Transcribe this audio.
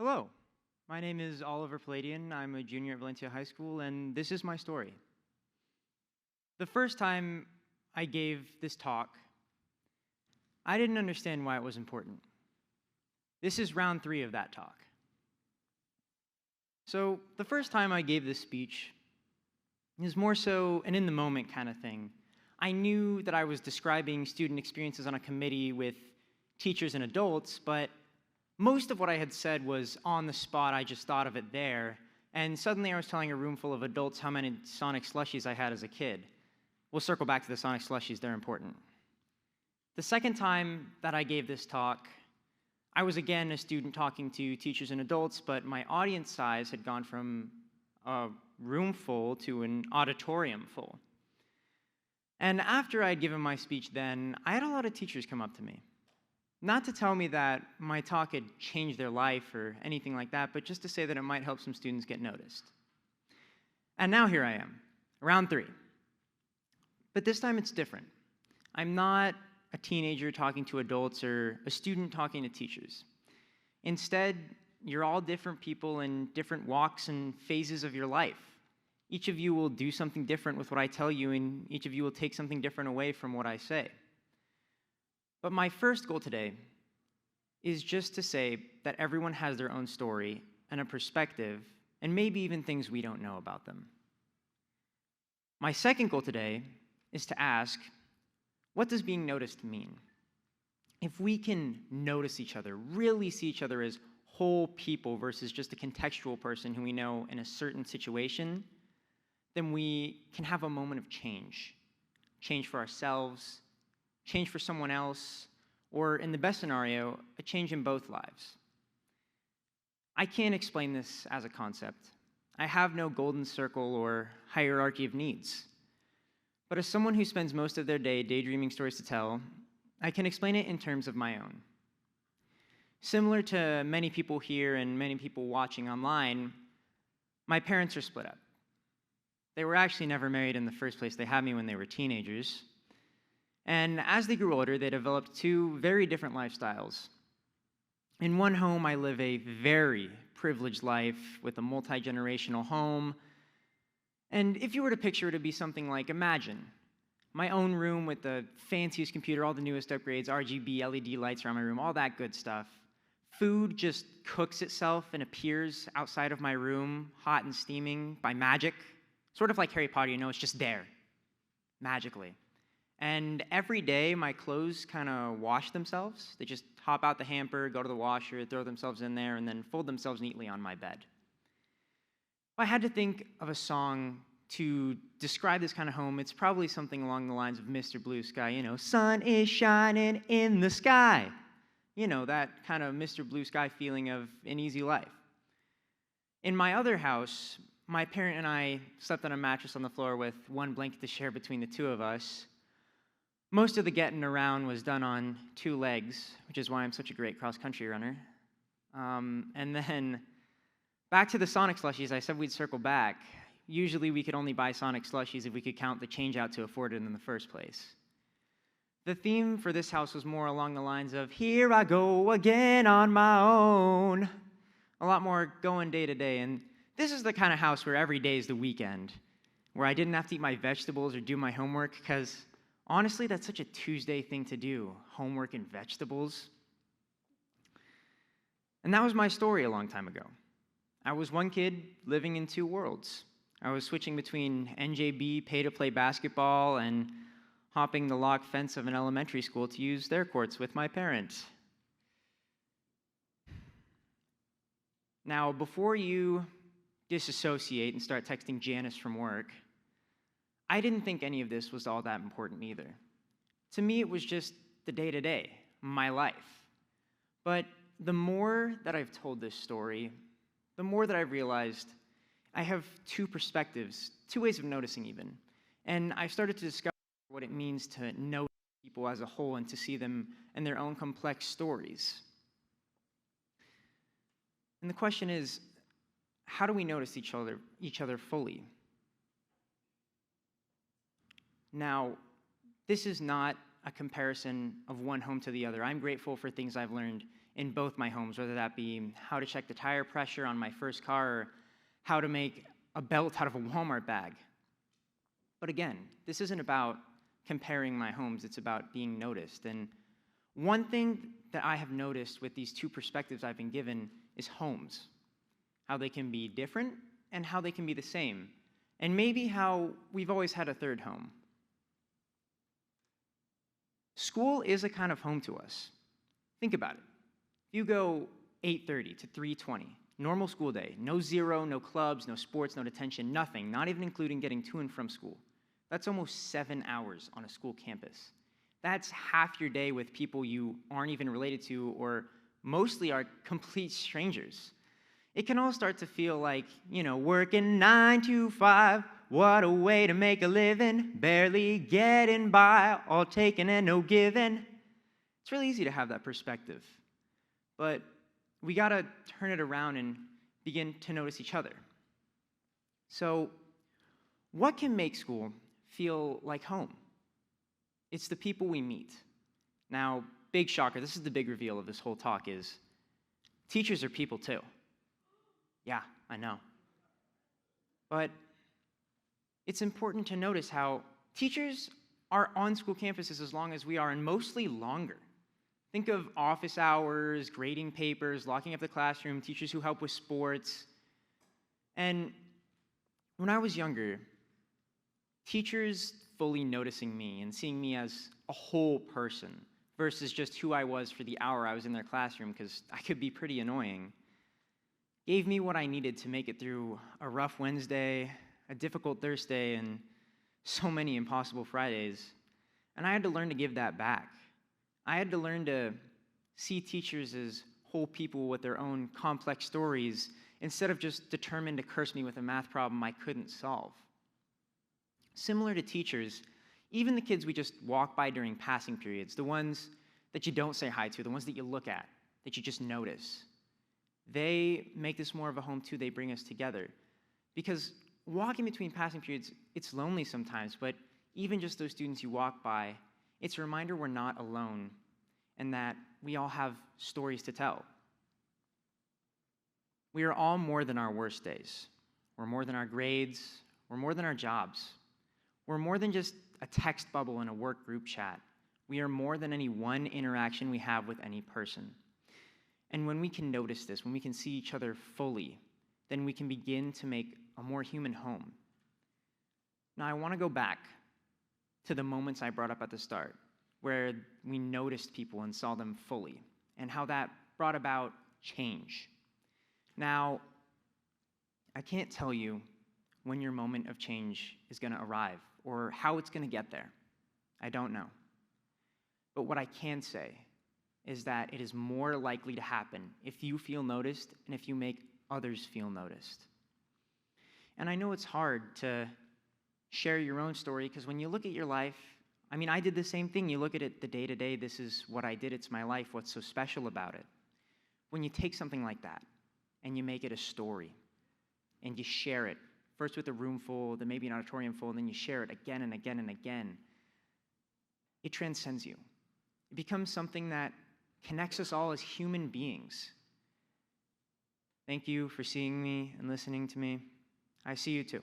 Hello, my name is Oliver Poladian. I'm a junior at Valencia High School, and this is my story. The first time I gave this talk, I didn't understand why it was important. This is round 3 of that talk. So the first time I gave this speech is more so an in-the-moment kind of thing. I knew that I was describing student experiences on a committee with teachers and adults, but most of what I had said was on the spot. I just thought of it there, and suddenly I was telling a room full of adults how many Sonic slushies I had as a kid. We'll circle back to the Sonic slushies, they're important. The second time that I gave this talk, I was again a student talking to teachers and adults, but my audience size had gone from a room full to an auditorium full. And after I'd given my speech then, I had a lot of teachers come up to me. Not to tell me that my talk had changed their life or anything like that, but just to say that it might help some students get noticed. And now here I am, round 3. But this time it's different. I'm not a teenager talking to adults or a student talking to teachers. Instead, you're all different people in different walks and phases of your life. Each of you will do something different with what I tell you, and each of you will take something different away from what I say. But my first goal today is just to say that everyone has their own story and a perspective, and maybe even things we don't know about them. My second goal today is to ask, what does being noticed mean? If we can notice each other, really see each other as whole people versus just a contextual person who we know in a certain situation, then we can have a moment of change. Change for ourselves, change for someone else, or in the best scenario, a change in both lives. I can't explain this as a concept. I have no golden circle or hierarchy of needs. But as someone who spends most of their day daydreaming stories to tell, I can explain it in terms of my own. Similar to many people here and many people watching online, my parents are split up. They were actually never married in the first place. They had me when they were teenagers. And as they grew older, they developed 2 very different lifestyles. In one home, I live a very privileged life with a multi-generational home. And if you were to picture it, it'd be something like, imagine my own room with the fanciest computer, all the newest upgrades, RGB, LED lights around my room, all that good stuff. Food just cooks itself and appears outside of my room, hot and steaming by magic. Sort of like Harry Potter, it's just there, magically. And every day, my clothes kind of wash themselves. They just hop out the hamper, go to the washer, throw themselves in there, and then fold themselves neatly on my bed. If I had to think of a song to describe this kind of home, it's probably something along the lines of Mr. Blue Sky, sun is shining in the sky. That kind of Mr. Blue Sky feeling of an easy life. In my other house, my parent and I slept on a mattress on the floor with one blanket to share between the 2 of us. Most of the getting around was done on 2 legs, which is why I'm such a great cross-country runner. And then back to the Sonic slushies, I said we'd circle back. Usually we could only buy Sonic slushies if we could count the change out to afford it in the first place. The theme for this house was more along the lines of, here I go again on my own. A lot more going day to day. And this is the kind of house where every day is the weekend, where I didn't have to eat my vegetables or do my homework, because honestly, that's such a Tuesday thing to do, homework and vegetables. And that was my story a long time ago. I was one kid living in 2 worlds. I was switching between NJB pay-to-play basketball and hopping the locked fence of an elementary school to use their courts with my parents. Now, before you disassociate and start texting Janice from work, I didn't think any of this was all that important either. To me, it was just the day-to-day, my life. But the more that I've told this story, the more that I've realized I have 2 perspectives, 2 ways of noticing even. And I've started to discover what it means to know people as a whole and to see them in their own complex stories. And the question is, how do we notice each other fully? Now, this is not a comparison of one home to the other. I'm grateful for things I've learned in both my homes, whether that be how to check the tire pressure on my first car or how to make a belt out of a Walmart bag. But again, this isn't about comparing my homes, it's about being noticed. And one thing that I have noticed with these two perspectives I've been given is homes, how they can be different and how they can be the same, and maybe how we've always had a third home. School is a kind of home to us. Think about it. You go 8:30 to 3:20, normal school day, no zero, no clubs, no sports, no detention, nothing, not even including getting to and from school. That's almost 7 hours on a school campus. That's half your day with people you aren't even related to or mostly are complete strangers. It can all start to feel like, working 9 to 5, what a way to make a living, barely getting by, all taking and no giving. It's really easy to have that perspective, but we gotta turn it around and begin to notice each other. So, what can make school feel like home? It's the people we meet. Now, big shocker, this is the big reveal of this whole talk is teachers are people too. Yeah, I know. But it's important to notice how teachers are on school campuses as long as we are, and mostly longer. Think of office hours, grading papers, locking up the classroom, teachers who help with sports. And when I was younger, teachers fully noticing me and seeing me as a whole person versus just who I was for the hour I was in their classroom, because I could be pretty annoying, gave me what I needed to make it through a rough Wednesday, a difficult Thursday, and so many impossible Fridays. And I had to learn to give that back. I had to learn to see teachers as whole people with their own complex stories instead of just determined to curse me with a math problem I couldn't solve. Similar to teachers, even the kids we just walk by during passing periods, the ones that you don't say hi to, the ones that you look at, that you just notice, they make this more of a home too. They bring us together. Because walking between passing periods, it's lonely sometimes, but even just those students you walk by, it's a reminder we're not alone and that we all have stories to tell. We are all more than our worst days. We're more than our grades. We're more than our jobs. We're more than just a text bubble in a work group chat. We are more than any one interaction we have with any person. And when we can notice this, when we can see each other fully, then we can begin to make a more human home. Now, I want to go back to the moments I brought up at the start, where we noticed people and saw them fully, and how that brought about change. Now, I can't tell you when your moment of change is going to arrive or how it's going to get there. I don't know. But what I can say is that it is more likely to happen if you feel noticed and if you make others feel noticed. And I know it's hard to share your own story because when you look at your life, I did the same thing. You look at it the day-to-day, this is what I did, it's my life, what's so special about it? When you take something like that and you make it a story and you share it, first with a room full, then maybe an auditorium full, and then you share it again and again and again, it transcends you. It becomes something that connects us all as human beings. Thank you for seeing me and listening to me. I see you too.